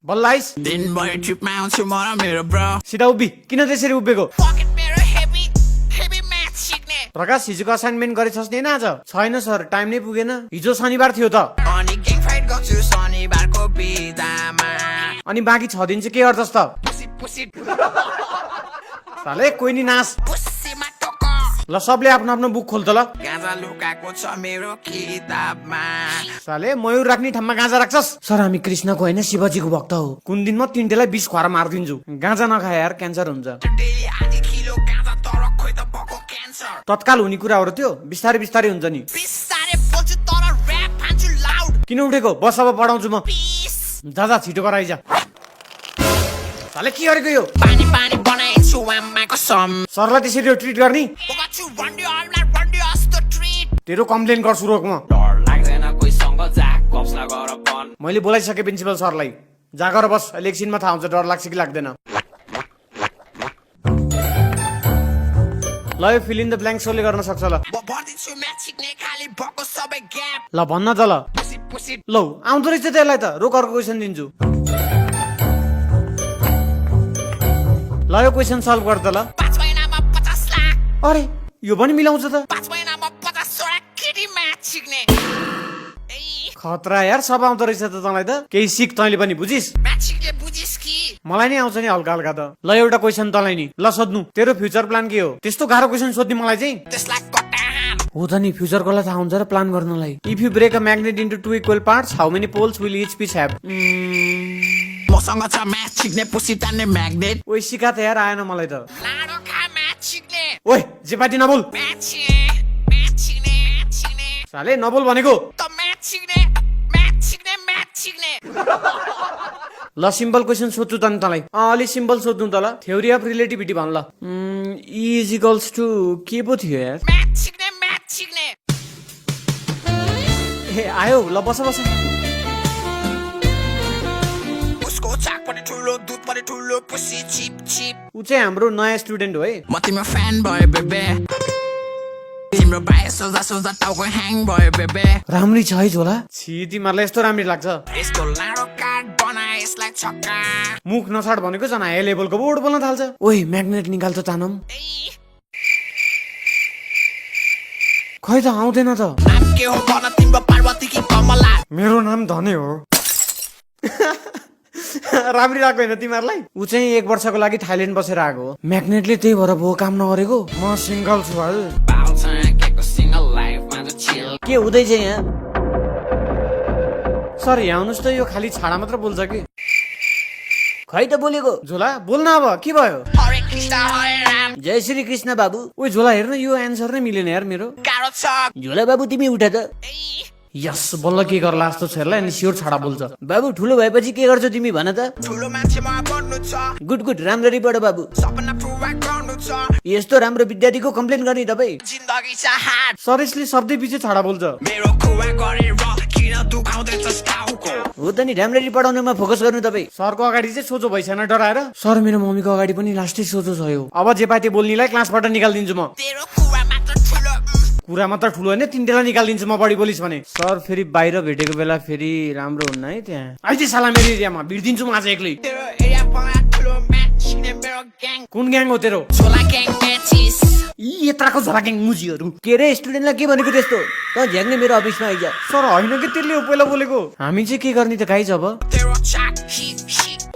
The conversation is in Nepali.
बल्लाइस दिनभरि ट्रिपमा आउँछु म र मेरो ब्रो सिधा उभि किन त्यसरी उभिएको पकेट मेरो हेभी हेभी म्याथ सिक्ने प्रकाश हिजोको असाइनमेन्ट गरेछस् नि आज छैन सर टाइम नै पुगेन हिजो शनिबार थियो त अनि ग्याङ फाइट गर्छु शनिबारको बिदामा अनि बाँकी 6 दिन चाहिँ के गर्छस् त पुसी पुसी साले कोही नि नास पुसीमा टोक ल सबले आफ्नो आफ्नो बुक खोल त ल गाजा लुकाएको छ मेरो किताबमा साले मयूर राख्ने ठाउँमा गाँजा राख्छस् सर हामी कृष्णको होइन शिवजीको भक्त हो कुन दिन म तिनटेलाई 20 खुवाएर मारिदिन्छु गाँजा नखाए यार क्यान्सर हुन्छ डेली आधी किलो गाजा तर खोइ त भएको क्यान्सर तत्काल हुने कुरा हो र त्यो बिस्तारै बिस्तारै हुन्छ नि बिस्तारै बोल्छु तर ऱ्याप हान्छु लाउड किन उठेको बस अब पढाउँछु म पिस जा छिटो गराइ जा साले के गरेको यो पानी पानी बनाइछु आमाको सम सरलाई त्यसरी ट्रिट गर्ने बोकाछु वन्डी अनलाइन वन्डी अस्तो ट्रिट तेरो कम्प्लेन गर्छु रोक म डर लाग्दैन कोहीसँग जा कप्सला गर पन मैले बोलाइसके प्रिन्सिपल सरलाई जागर बस अहिले एकछिनमा थाहा हुन्छ डर लाग्छ कि लाग्दैन ल यो फिल इन द ब्ल्याङ्क सरले गर्न सक्छ ल भर्दिन्छु म्याथ सिक्ने खाली भएको सबै ग्याप ल भन्न त ल पुसी पुसी लौ आउँदो रहेछ त्यसलाई त रोक अर्को क्वेसन दिन्छु ल यो क्वेसन सल्भ गर त ल 5 महिनामा 50 लाख अरे यो पनि मिलाउँछ त 5 महिनामा 50 वटा केटी म्याथ सिक्ने खतरा यार सब आउँदो रहेछ त तँलाई त केही सिक तैँले पनि बुझिस् म्याथ सिक्ने बुझिस् कि मलाई नि आउँछ नि हल्का हल्का त ल एउटा क्वेसन तँलाई नि ल सोध्नु तेरो फ्युचर प्लान के हो त्यस्तो गाह्रो क्वेसन सोध्ने मलाई चाहिँ त्यसलाई कटाहान हो त नि फ्युचरको लागि थाहा हुन्छ र प्लान गर्नलाई if you break a magnet into 2 equal parts how many poles will each piece have मसँग छ म्याथ सिक्ने पुसी तान्ने म्याग्नेट ओइ सिका त यार आएन मलाई त लाडो खा म्याथ सिक्ने ओइ जेपाटी नबोल म्याथ सिक्ने म्याथ सिक्ने म्याथ सिक्ने साले नबोल भनेको त म्याथ सिक्ने म्याथ सिक्ने म्याथ सिक्ने ल सिम्पल क्वेसन सोध्छु त नि तँलाई अलि सिम्पल सोध्नु त ल थ्योरी अफ रिलेटिभिटी भन ल ई इज इक्वल्स टु के पो थियो यार म्याथ सिक्ने म्याथ सिक्ने ए आयो ल बस बस उसको चाक पनि ठुलो दुध पनि ठुलो पुसी चिप चिप ऊ चाहिँ हाम्रो नयाँ स्टुडेन्ट हो है म तिम्रो फ्यान भयो बेबे तिम्रो बाय सोच्दा सोच्दा टाउको ह्याङ भयो बेबे राम्री छ है झोला छि तिमीहरूलाई यस्तो राम्री लाग्छ यसको लाडो काट बनाए यसलाई छक्का मुख नछाड भनेको जना हाई लेभलको बोर्ड बोल्न थाल्छ ओइ म्याग्नेट निकाल त तानम खै त आउँदैन त नाम के हो भन तिम्रो पार्वती कि कमला मेरो नाम धने हो राम्री लाग्यो होइन तिमीहरूलाई ऊ चाहिँ 1 वर्षको लागि थाइल्यान्ड बसेर आएको हो म्याग्नेटले त्यही भएर भो काम नगरेको म सिङ्गल छु भाइ के हुँदैछ यहाँ सर यहाँ आउनुहोस् त यो खाली छाडा मात्र बोल्छ कि खै त बोलेको झोला बोल्न अब के भयो हरे कृष्ण हरे राम जय श्री कृष्ण बाबु ओइ झोला हेर्न यो एन्सर नै मिलेन यार मेरो गाह्रो छ झोला बाबु तिमी उठ त यस बल्ल के गर्ला जस्तो छ हेर्ला अनि स्योर छाडा बोल्छ बाबु ठुलो भएपछि के गर्छौ तिमी भन त ठुलो मान्छेमा बन्नु छ गुड गुड राम्ररी पढ बाबु सपना पुरा गर्नु छ यस्तो राम्रो विद्यार्थीको कम्प्लेन गर्ने तपाईँ जिन्दगी छ हार्ड सरेसले शब्दै पछि छाडा बोल्छ मेरो खुवा गरेर किन दुखाउँदैछ टाउको हो त नि राम्ररी पढाउनुमा फोकस गर्नु तपाईँ सरको अगाडि चाहिँ सोचो भइसकेन डराएर सर मेरो मम्मीको अगाडि पनि लास्टै सोचो छ यो अब जे पाते बोल्नेलाई क्लासबाट निकालिदिन्छु म तेरो खुवा मात्र ठुलो कुरा मात्र ठुलो होइन तिनटेलाई निकालिदिन्छु म बढी बोलिस् भने सर फेरि बाहिर भेटेको बेला फेरि राम्रो हुन्न है त्यहाँ आइज साला मेरो एरियामा भिड्दिन्छु म आज एक्लै तेरो एरिया पला ठुलो म्याच सिक्ने मेरो ग्याङ कुन ग्याङ हो तेरो झोला ग्याङ म्याचिस यी यत्राको झोला ग्याङ मुजीहरू के रे स्टुडेन्टलाई के भनेको त्यस्तो त झ्याङ्ने मेरो अफिसमा आइज सर होइन कि त्यसले पहिला बोलेको हामी चाहिँ के गर्ने त गाइज अब तेरो चाक हिप हिप